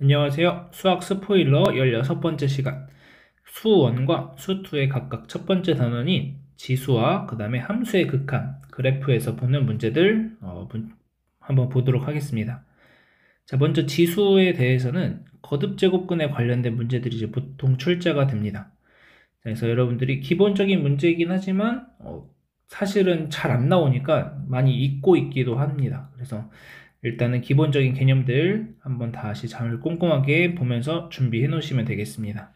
안녕하세요. 수학 스포일러 16번째 시간. 수1과 수2의 각각 첫 번째 단원인 지수와 그 다음에 함수의 극한, 그래프에서 보는 문제들 한번 보도록 하겠습니다. 자, 먼저 지수에 대해서는 거듭제곱근에 관련된 문제들이 이제 보통 출제가 됩니다. 그래서 여러분들이 기본적인 문제이긴 하지만 사실은 잘 안 나오니까 많이 잊고 있기도 합니다. 그래서 일단은 기본적인 개념들 한번 다시 잘 꼼꼼하게 보면서 준비해 놓으시면 되겠습니다.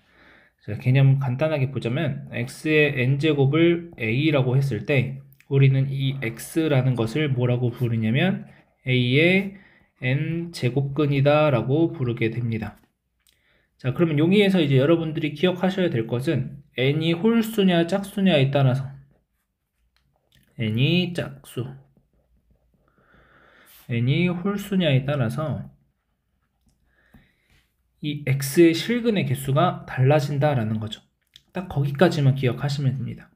자, 개념 간단하게 보자면 x의 n제곱을 a라고 했을 때 우리는 이 x라는 것을 뭐라고 부르냐면 a의 n제곱근이다 라고 부르게 됩니다. 자, 그러면 여기에서 이제 여러분들이 기억하셔야 될 것은 n이 홀수냐 짝수냐에 따라서 n이 짝수, n이 홀수냐에 따라서 이 x의 실근의 개수가 달라진다라는 거죠. 딱 거기까지만 기억하시면 됩니다.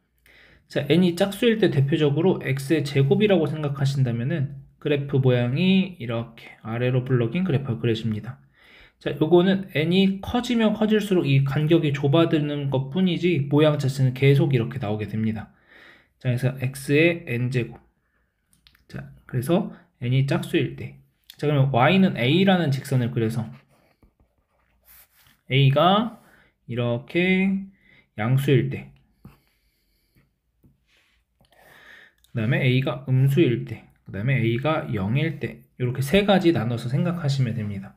자, n이 짝수일 때 대표적으로 x의 제곱이라고 생각하신다면은 그래프 모양이 이렇게 아래로 블럭인 그래프가 그려집니다. 자, 요거는 n이 커지면 커질수록 이 간격이 좁아드는 것 뿐이지 모양 자체는 계속 이렇게 나오게 됩니다. 자, 그래서 x의 n제곱. 자, 그래서 n이 짝수일 때. 자, 그러면 y는 a라는 직선을 그려서 a가 이렇게 양수일 때, 그 다음에 a가 음수일 때, 그 다음에 a가 0일 때, 이렇게 세 가지 나눠서 생각하시면 됩니다.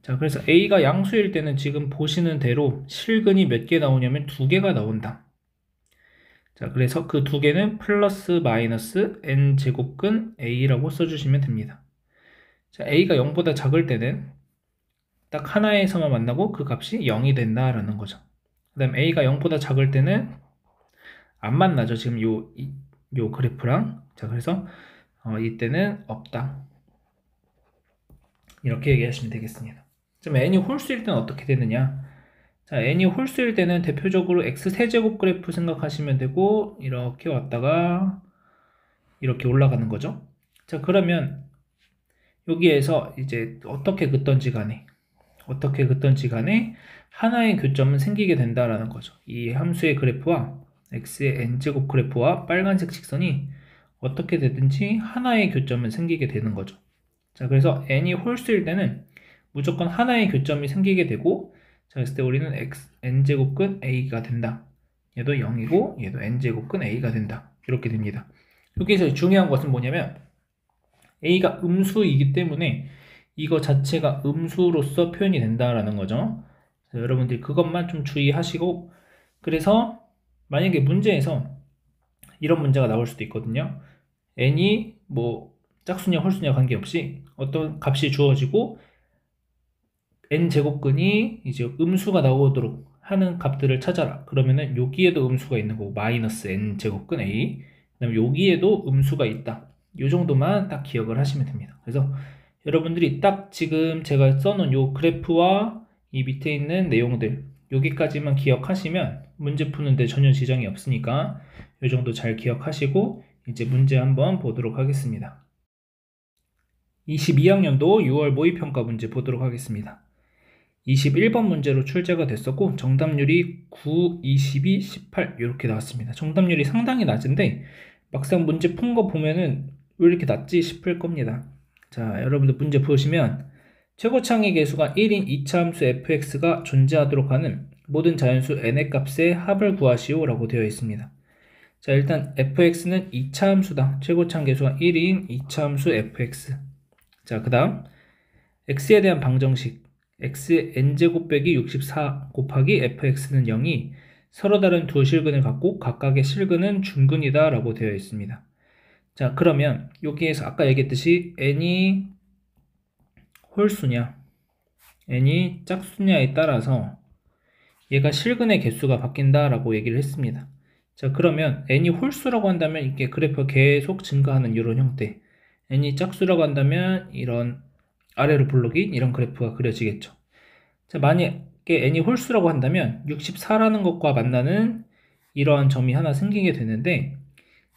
자, 그래서 a가 양수일 때는 지금 보시는 대로 실근이 몇 개 나오냐면 2개가 나온다. 자, 그래서 그 2개는 플러스 마이너스 n제곱근 a라고 써주시면 됩니다. 자, a가 0보다 작을 때는 딱 하나에서만 만나고 그 값이 0이 된다라는 거죠. 그 다음 a가 0보다 작을 때는 안 만나죠. 지금 요 그래프랑. 자, 그래서 이때는 없다. 이렇게 얘기하시면 되겠습니다. 그럼 n이 홀수일 때는 어떻게 되느냐? 자, n이 홀수일 때는 대표적으로 x세제곱 그래프 생각하시면 되고 이렇게 왔다가 이렇게 올라가는 거죠. 자, 그러면 여기에서 이제 어떻게 긋던지 간에 하나의 교점은 생기게 된다라는 거죠. 이 함수의 그래프와 x의 n제곱 그래프와 빨간색 직선이 어떻게 되든지 하나의 교점은 생기게 되는 거죠. 자, 그래서 n이 홀수일 때는 무조건 하나의 교점이 생기게 되고, 자, 그랬을 때 우리는 n제곱근 a가 된다. 얘도 0이고 얘도 n제곱근 a가 된다. 이렇게 됩니다. 여기서 중요한 것은 뭐냐면 a가 음수이기 때문에 이거 자체가 음수로서 표현이 된다라는 거죠. 여러분들이 그것만 좀 주의하시고, 그래서 만약에 문제에서 이런 문제가 나올 수도 있거든요. n이 뭐 짝수냐 홀수냐 관계없이 어떤 값이 주어지고 n제곱근이 이제 음수가 나오도록 하는 값들을 찾아라. 그러면은 여기에도 음수가 있는 거고 마이너스 n제곱근 a, 그 다음에 여기에도 음수가 있다. 이 정도만 딱 기억을 하시면 됩니다. 그래서 여러분들이 딱 지금 제가 써놓은 요 그래프와 이 밑에 있는 내용들 여기까지만 기억하시면 문제 푸는데 전혀 지장이 없으니까 이 정도 잘 기억하시고 이제 문제 한번 보도록 하겠습니다. 22학년도 6월 모의평가 문제 보도록 하겠습니다. 21번 문제로 출제가 됐었고 정답률이 9, 22, 18 이렇게 나왔습니다. 정답률이 상당히 낮은데 막상 문제 푼 거 보면은 왜 이렇게 낮지 싶을 겁니다. 자, 여러분들 문제 보시면 최고창의 개수가 1인 2차 함수 fx가 존재하도록 하는 모든 자연수 n의 값의 합을 구하시오 라고 되어 있습니다. 자, 일단 fx는 2차 함수다. 최고창 개수가 1인 2차 함수 fx. 자, 그 다음 x에 대한 방정식 x의 n제곱 빼기 64 곱하기 fx는 0이 서로 다른 두 실근을 갖고 각각의 실근은 중근이다 라고 되어 있습니다. 자, 그러면 여기에서 아까 얘기했듯이 n이 홀수냐 n이 짝수냐에 따라서 얘가 실근의 개수가 바뀐다 라고 얘기를 했습니다. 자, 그러면 n이 홀수라고 한다면 이게 그래프가 계속 증가하는 이런 형태, n이 짝수라고 한다면 이런 아래로 블록인 이런 그래프가 그려지겠죠. 자, 만약에 n이 홀수라고 한다면 64라는 것과 만나는 이러한 점이 하나 생기게 되는데,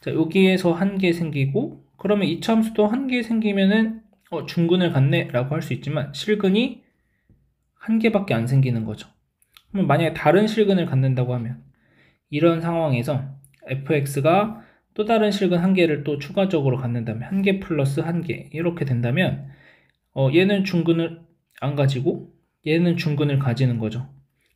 자, 여기에서 한 개 생기고, 그러면 이차 함수도 한 개 생기면은 중근을 갖네 라고 할 수 있지만 실근이 한 개밖에 안 생기는 거죠. 그럼 만약에 다른 실근을 갖는다고 하면 이런 상황에서 fx가 또 다른 실근 한 개를 또 추가적으로 갖는다면 한 개 플러스 한 개 이렇게 된다면 얘는 중근을 안 가지고 얘는 중근을 가지는 거죠.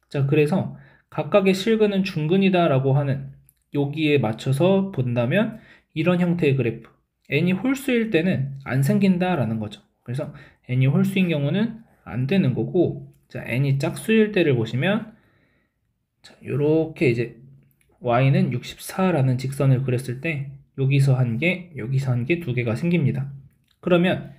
자, 그래서 각각의 실근은 중근이다 라고 하는 여기에 맞춰서 본다면 이런 형태의 그래프 n이 홀수일 때는 안 생긴다 라는 거죠. 그래서 n이 홀수인 경우는 안 되는 거고, 자, n이 짝수일 때를 보시면 자, 요렇게 이제 y는 64라는 직선을 그렸을 때 여기서 한 개, 여기서 한 개, 두 개가 생깁니다. 그러면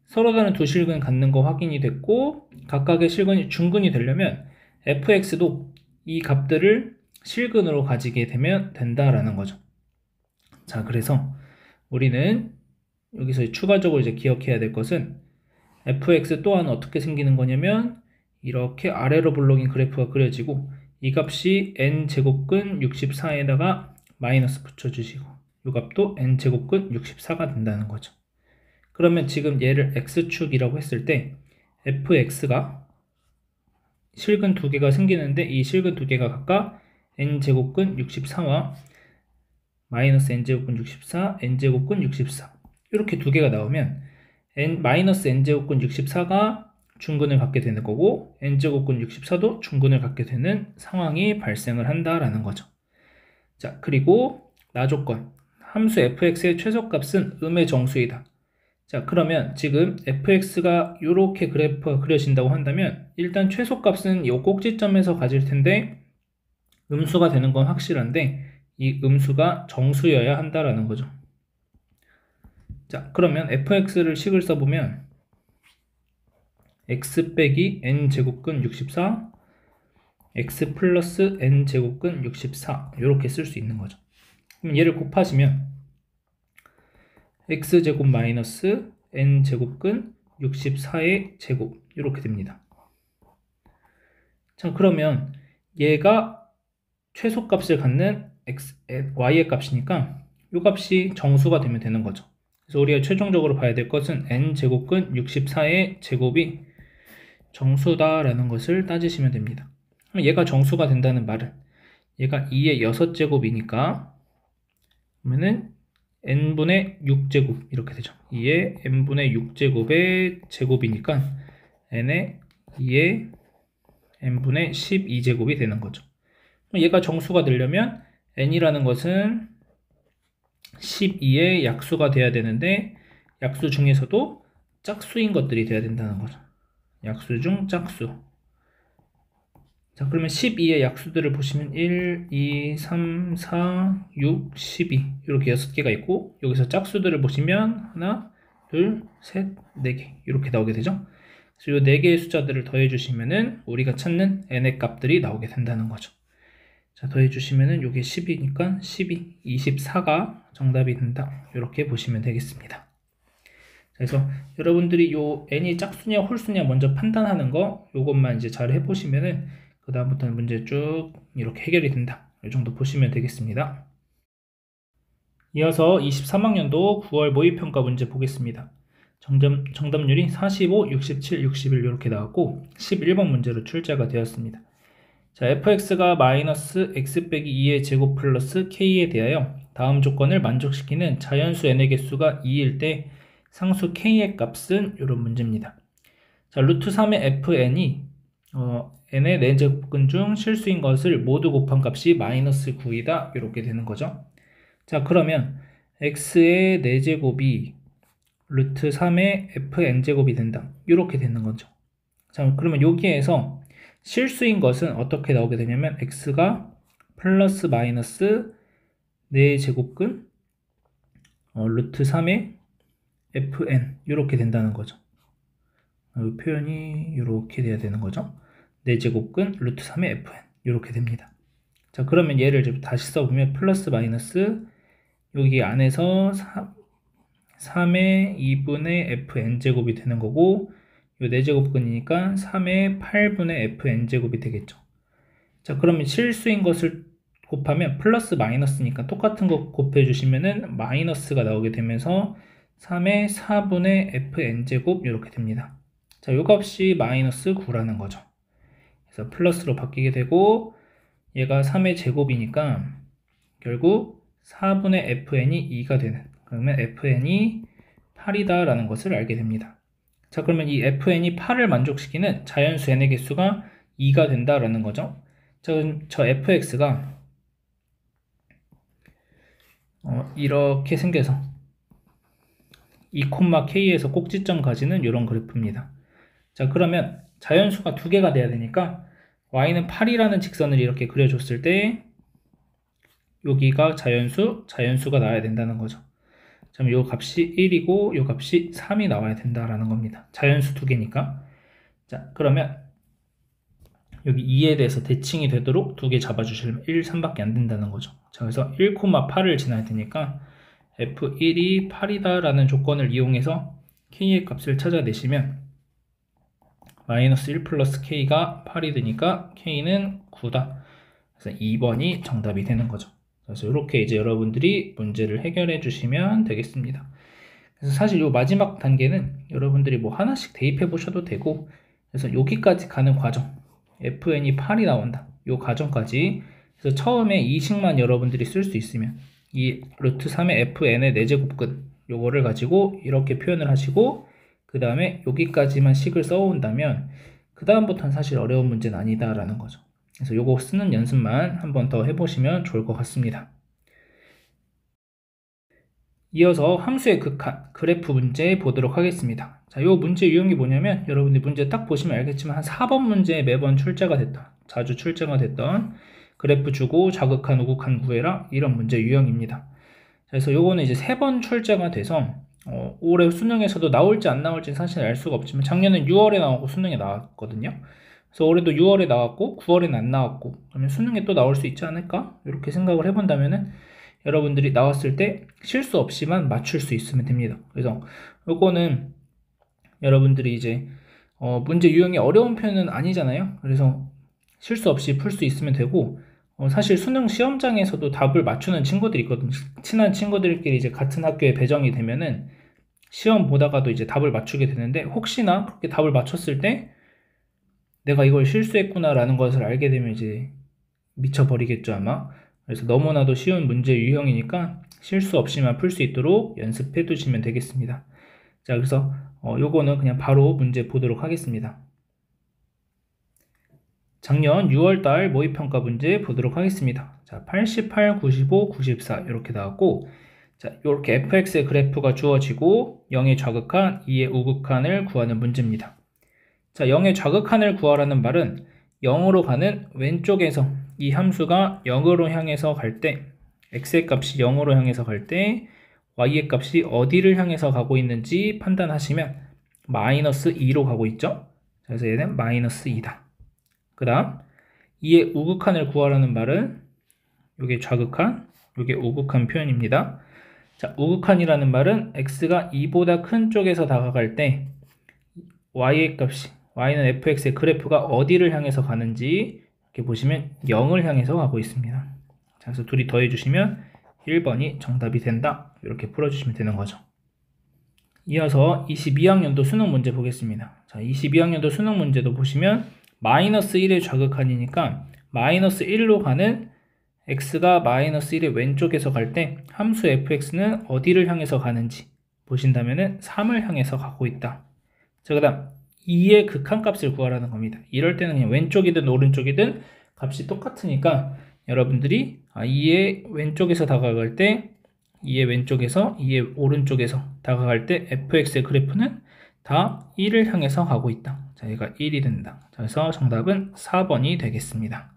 서로 다른 두 실근 갖는 거 확인이 됐고 각각의 실근이 중근이 되려면 fx도 이 값들을 실근으로 가지게 되면 된다라는 거죠. 자, 그래서 우리는 여기서 추가적으로 이제 기억해야 될 것은 fx 또한 어떻게 생기는 거냐면 이렇게 아래로 블록인 그래프가 그려지고 이 값이 n제곱근 64에다가 마이너스 붙여주시고 이 값도 n제곱근 64가 된다는 거죠. 그러면 지금 얘를 x축이라고 했을 때 fx가 실근 두 개가 생기는데 이 실근 두 개가 각각 n제곱근 64와 마이너스 n제곱근 64, n제곱근 64 이렇게 두 개가 나오면 마이너스 n제곱근 64가 중근을 갖게 되는 거고 n제곱근 64도 중근을 갖게 되는 상황이 발생을 한다라는 거죠. 자, 그리고 나조건 함수 fx의 최소값은 음의 정수이다. 자, 그러면 지금 fx가 이렇게 그래프가 그려진다고 한다면 일단 최소값은 이 꼭지점에서 가질 텐데 음수가 되는 건 확실한데 이 음수가 정수여야 한다라는 거죠. 자, 그러면 fx를 식을 써보면 x 빼기 n제곱근 64 x 플러스 n제곱근 64 이렇게 쓸 수 있는 거죠. 그럼 얘를 곱하시면 x제곱 마이너스 n제곱근 64의 제곱 이렇게 됩니다. 자, 그러면 얘가 최소값을 갖는 y의 값이니까 이 값이 정수가 되면 되는 거죠. 그래서 우리가 최종적으로 봐야 될 것은 n제곱근 64의 제곱이 정수다라는 것을 따지시면 됩니다. 그럼 얘가 정수가 된다는 말은 얘가 2의 6제곱이니까 그러면은 n분의 6제곱 이렇게 되죠. 2의 n분의 6제곱의 제곱이니까 n의 2의 n분의 12제곱이 되는 거죠. 얘가 정수가 되려면 n이라는 것은 12의 약수가 돼야 되는데 약수 중에서도 짝수인 것들이 돼야 된다는 거죠. 약수 중 짝수. 자, 그러면 12의 약수들을 보시면 1, 2, 3, 4, 6, 12 이렇게 6개가 있고 여기서 짝수들을 보시면 하나, 둘, 셋, 4개 이렇게 나오게 되죠. 그래서 이 4개의 숫자들을 더해 주시면은 우리가 찾는 n의 값들이 나오게 된다는 거죠. 자, 더해 주시면은 이게 10이니까 12, 24가 정답이 된다. 이렇게 보시면 되겠습니다. 그래서 여러분들이 요 n이 짝수냐 홀수냐 먼저 판단하는 거 요것만 이제 잘 해보시면은 그 다음부터는 문제 쭉 이렇게 해결이 된다. 이 정도 보시면 되겠습니다. 이어서 23학년도 9월 모의평가 문제 보겠습니다. 정답률이 45, 67, 61 이렇게 나왔고 11번 문제로 출제가 되었습니다. 자, fx가 마이너스 x 빼기 2의 제곱 플러스 k에 대하여 다음 조건을 만족시키는 자연수 n의 개수가 2일 때 상수 k의 값은 이런 문제입니다. 자, 루트 3의 fn이 n의 4제곱근 중 실수인 것을 모두 곱한 값이 마이너스 9이다 이렇게 되는 거죠. 자, 그러면 x의 4제곱이 루트 3의 fn제곱이 된다 이렇게 되는 거죠. 자, 그러면 여기에서 실수인 것은 어떻게 나오게 되냐면 x가 플러스 마이너스 4제곱근 루트 3의 fn 이렇게 된다는 거죠. 이 표현이 이렇게 돼야 되는 거죠. 4제곱근 루트 3의 fn 이렇게 됩니다. 자, 그러면 얘를 좀 다시 써보면 플러스 마이너스 여기 안에서 3의 2분의 fn제곱이 되는 거고 이 4제곱근이니까 3의 8분의 fn제곱이 되겠죠. 자, 그러면 실수인 것을 곱하면 플러스 마이너스니까 똑같은 거 곱해주시면은 마이너스가 나오게 되면서 3의 4분의 fn제곱 이렇게 됩니다. 자, 요 값이 마이너스 9라는 거죠. 그래서 플러스로 바뀌게 되고 얘가 3의 제곱이니까 결국 4분의 fn이 2가 되는, 그러면 fn이 8이다 라는 것을 알게 됩니다. 자, 그러면 이 fn이 8을 만족시키는 자연수 n의 개수가 2가 된다라는 거죠. 자, 그럼 저 fx가 이렇게 생겨서 2,k에서 꼭지점 가지는 이런 그래프입니다. 자, 그러면 자연수가 두 개가 돼야 되니까 y는 8이라는 직선을 이렇게 그려줬을 때 여기가 자연수가 나와야 된다는 거죠. 자, 그럼 요 값이 1이고 요 값이 3이 나와야 된다라는 겁니다. 자연수 두 개니까. 자, 그러면 여기 2에 대해서 대칭이 되도록 두 개 잡아주시면 1, 3밖에 안 된다는 거죠. 자, 그래서 1,8을 지나야 되니까 f1이 8이다 라는 조건을 이용해서 k의 값을 찾아내시면 마이너스 1 플러스 k가 8이 되니까 k는 9다. 그래서 2번이 정답이 되는 거죠. 그래서 이렇게 이제 여러분들이 문제를 해결해 주시면 되겠습니다. 그래서 사실 이 마지막 단계는 여러분들이 뭐 하나씩 대입해 보셔도 되고, 그래서 여기까지 가는 과정, fn이 8이 나온다, 이 과정까지, 그래서 처음에 이 식만 여러분들이 쓸 수 있으면 이 루트 3의 fn의 4제곱근 요거를 가지고 이렇게 표현을 하시고, 그 다음에 여기까지만 식을 써온다면 그 다음부터는 사실 어려운 문제는 아니다 라는 거죠. 그래서 요거 쓰는 연습만 한 번 더 해보시면 좋을 것 같습니다. 이어서 함수의 극한 그래프 문제 보도록 하겠습니다. 자, 요 문제 유형이 뭐냐면 여러분들이 문제 딱 보시면 알겠지만 한 4번 문제에 매번 출제가 됐던, 자주 출제가 됐던 그래프 주고 좌극한 우극한 구해라, 이런 문제 유형입니다. 그래서 요거는 이제 3번 출제가 돼서 올해 수능에서도 나올지 안 나올지는 사실 알 수가 없지만 작년엔 6월에 나오고 수능에 나왔거든요. 그래서 올해도 6월에 나왔고 9월에는 안 나왔고, 그러면 수능에 또 나올 수 있지 않을까? 이렇게 생각을 해본다면은 여러분들이 나왔을 때 실수 없이만 맞출 수 있으면 됩니다. 그래서 요거는 여러분들이 이제 문제 유형이 어려운 편은 아니잖아요. 그래서 실수 없이 풀 수 있으면 되고, 사실 수능 시험장에서도 답을 맞추는 친구들이 있거든요. 친한 친구들끼리 이제 같은 학교에 배정이 되면은 시험 보다가도 이제 답을 맞추게 되는데, 혹시나 그렇게 답을 맞췄을 때 내가 이걸 실수했구나 라는 것을 알게 되면 이제 미쳐버리겠죠 아마. 그래서 너무나도 쉬운 문제 유형이니까 실수 없이만 풀 수 있도록 연습해 두시면 되겠습니다. 자, 그래서 요거는 그냥 바로 문제 보도록 하겠습니다. 작년 6월달 모의평가 문제 보도록 하겠습니다. 자, 88, 95, 94 이렇게 나왔고, 자, 이렇게 fx의 그래프가 주어지고 0의 좌극한, 2의 우극한을 구하는 문제입니다. 자, 0의 좌극한을 구하라는 말은 0으로 가는 왼쪽에서 이 함수가 0으로 향해서 갈 때, x의 값이 0으로 향해서 갈 때 y의 값이 어디를 향해서 가고 있는지 판단하시면 마이너스 2로 가고 있죠. 그래서 얘는 마이너스 2다. 그 다음 2의 우극한을 구하라는 말은 이게 좌극한, 이게 우극한 표현입니다. 자, 우극한이라는 말은 x가 2보다 큰 쪽에서 다가갈 때 y의 값이, y는 fx의 그래프가 어디를 향해서 가는지 이렇게 보시면 0을 향해서 가고 있습니다. 자, 그래서 둘이 더해주시면 1번이 정답이 된다, 이렇게 풀어주시면 되는 거죠. 이어서 22학년도 수능 문제 보겠습니다. 자, 22학년도 수능 문제도 보시면 마이너스 1의 좌극한이니까 마이너스 1로 가는 x가 마이너스 1의 왼쪽에서 갈 때 함수 fx는 어디를 향해서 가는지 보신다면은 3을 향해서 가고 있다. 자, 그 다음 2의 극한값을 구하라는 겁니다. 이럴 때는 그냥 왼쪽이든 오른쪽이든 값이 똑같으니까 여러분들이 2의 왼쪽에서 다가갈 때 2의 왼쪽에서 2의 오른쪽에서 다가갈 때 fx의 그래프는 다 1을 향해서 가고 있다. 자, 얘가 1이 된다. 자, 그래서 정답은 4번이 되겠습니다.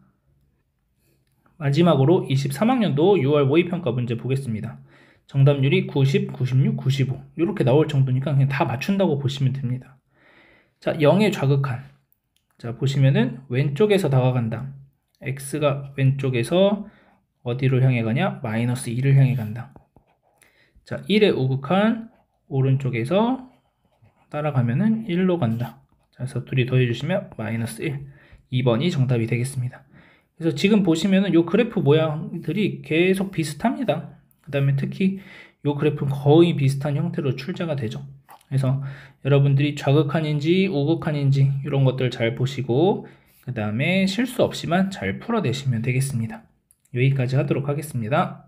마지막으로 23학년도 6월 모의평가 문제 보겠습니다. 정답률이 90, 96, 95 이렇게 나올 정도니까 그냥 다 맞춘다고 보시면 됩니다. 자, 0의 좌극한. 자, 보시면은 왼쪽에서 다가간다. x가 왼쪽에서 어디로 향해 가냐? 마이너스 2를 향해 간다. 자, 1의 우극한, 오른쪽에서 따라가면은 1로 간다. 자, 그래서 둘이 더해주시면 마이너스 1. 2번이 정답이 되겠습니다. 그래서 지금 보시면은 요 그래프 모양들이 계속 비슷합니다. 그 다음에 특히 요 그래프는 거의 비슷한 형태로 출제가 되죠. 그래서 여러분들이 좌극한인지 우극한인지 이런 것들 잘 보시고, 그 다음에 실수 없이만 잘 풀어내시면 되겠습니다. 여기까지 하도록 하겠습니다.